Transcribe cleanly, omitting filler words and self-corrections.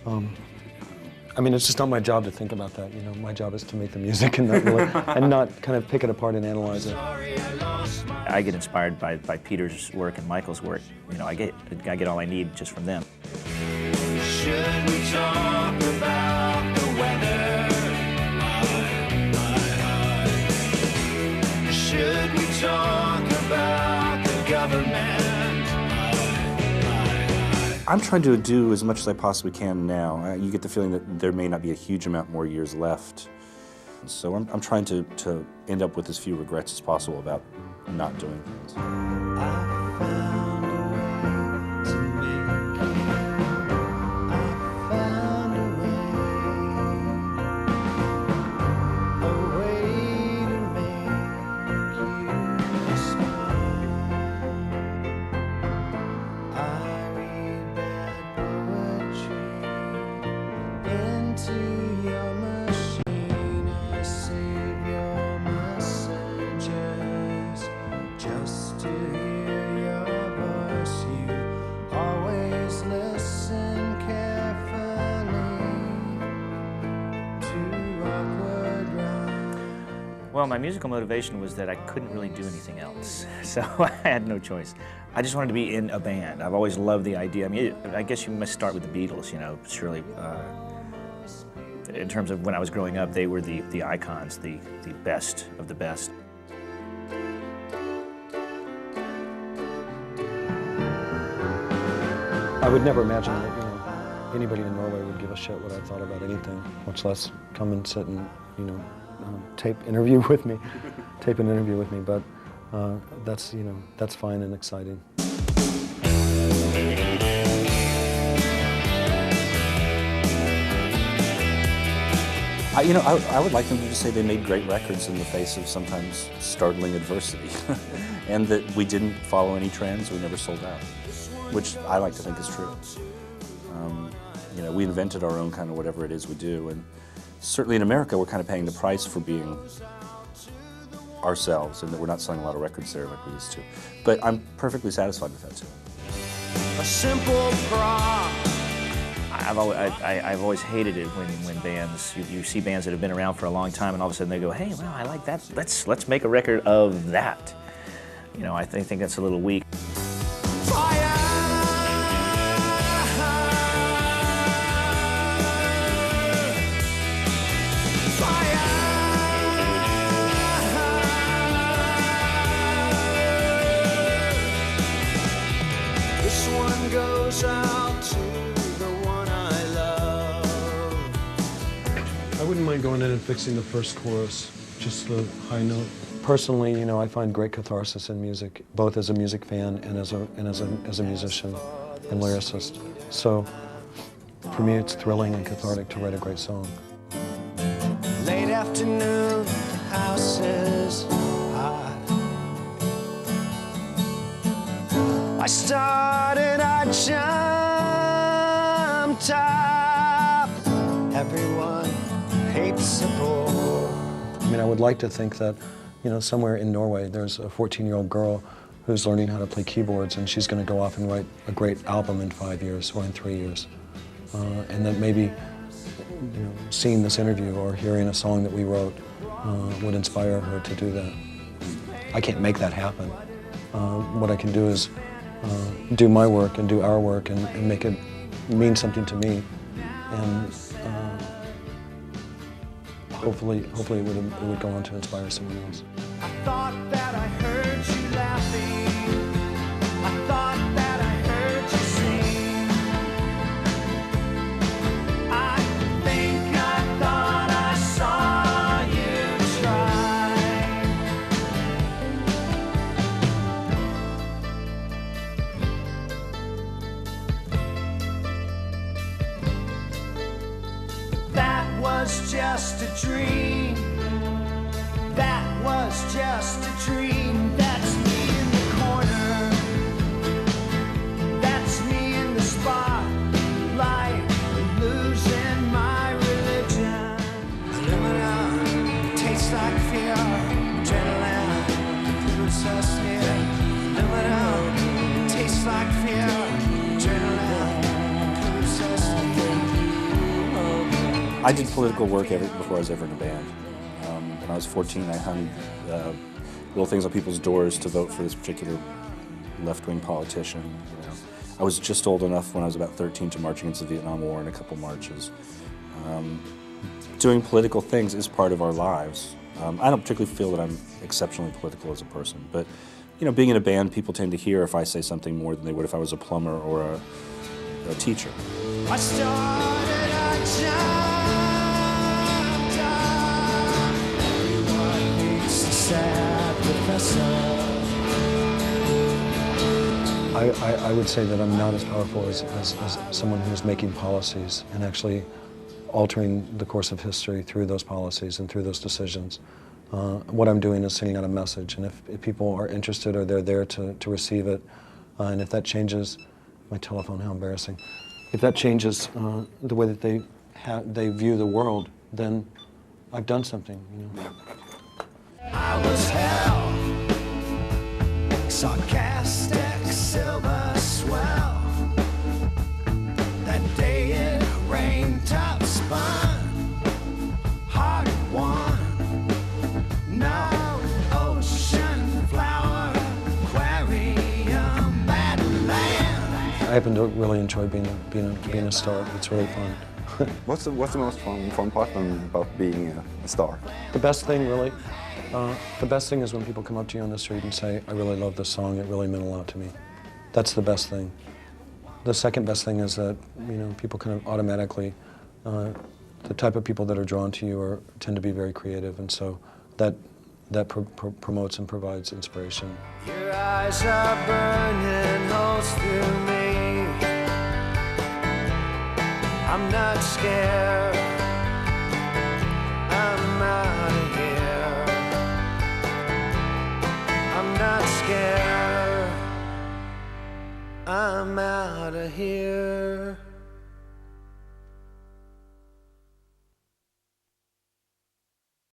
I mean, it's just not my job to think about that. You know, my job is to make the music and not kind of pick it apart and analyze it. I get inspired by Peter's work and Michael's work. You know, I get all I need just from them. Should we talk about the weather? Should we talk about the government? I'm trying to do as much as I possibly can now. You get the feeling that there may not be a huge amount more years left. So I'm trying to end up with as few regrets as possible about not doing things. Well, my musical motivation was that I couldn't really do anything else, so I had no choice. I just wanted to be in a band. I've always loved the idea. I mean, I guess you must start with the Beatles, you know, surely. In terms of when I was growing up, they were the icons, the best of the best. I would never imagine that, you know, anybody in Norway would give a shit what I thought about anything, much less come and sit and, you know, tape an interview with me. But that's, you know, that's fine and exciting. You know, I would like them to just say they made great records in the face of sometimes startling adversity, and that we didn't follow any trends, we never sold out, which I like to think is true. You know, we invented our own kind of whatever it is we do, and certainly in America we're kind of paying the price for being ourselves, and that we're not selling a lot of records there like we used to. But I'm perfectly satisfied with that too. A simple prop. I've always hated it when bands, you see bands that have been around for a long time and all of a sudden they go, hey, well, I like that, let's make a record of that. You know, I think that's a little weak. This one goes out to the one I love. I wouldn't mind going in and fixing the first chorus, just the high note. Personally, you know, I find great catharsis in music, both as a music fan and as a musician and lyricist. So, for me, it's thrilling and cathartic to write a great song. Late afternoon, the house is hot. I started, I jumped up. Everyone hates a bore. I mean, I would like to think that, you know, somewhere in Norway there's a 14-year-old girl who's learning how to play keyboards, and she's going to go off and write a great album in 5 years or in 3 years. And that maybe, you know, seeing this interview or hearing a song that we wrote would inspire her to do that. I can't make that happen. What I can do is do my work and do our work and make it mean something to me. And hopefully it would go on to inspire someone else. I thought that I heard you laughing. I thought that I heard you sing. I think I thought I saw you try. That was just a dream. That was just a dream. That's me in the corner. That's me in the spotlight, losing my religion. Aluminum tastes like fear. Adrenaline puts us near. Aluminum tastes like fear. Adrenaline puts us near. I did political work before I was ever in a band. When I was 14, I hung little things on people's doors to vote for this particular left-wing politician. You know. I was just old enough when I was about 13 to march against the Vietnam War in a couple marches. Doing political things is part of our lives. I don't particularly feel that I'm exceptionally political as a person, but you know, being in a band, people tend to hear if I say something more than they would if I was a plumber or a teacher. I started a job. Everyone needs a sad professor. I would say that I'm not as powerful as someone who's making policies and actually altering the course of history through those policies and through those decisions. What I'm doing is sending out a message, and if people are interested or they're there to receive it, and if that changes, my telephone, how embarrassing. If that changes the way that they view the world, then I've done something, you know. I was hell, sarcastic, silver swell. That day it rained, top spun, heart won. No ocean, flower, aquarium, badland. I happen to really enjoy being a star. It's really fun. What's the most fun part about being a star? The best thing, really, the best thing is when people come up to you on the street and say, I really love this song, it really meant a lot to me. That's the best thing. The second best thing is that, you know, people kind of automatically, the type of people that are drawn to you tend to be very creative, and so that promotes and provides inspiration. Your eyes are burning holes through me. I'm not scared. I'm out of here. I'm not scared. I'm out of here.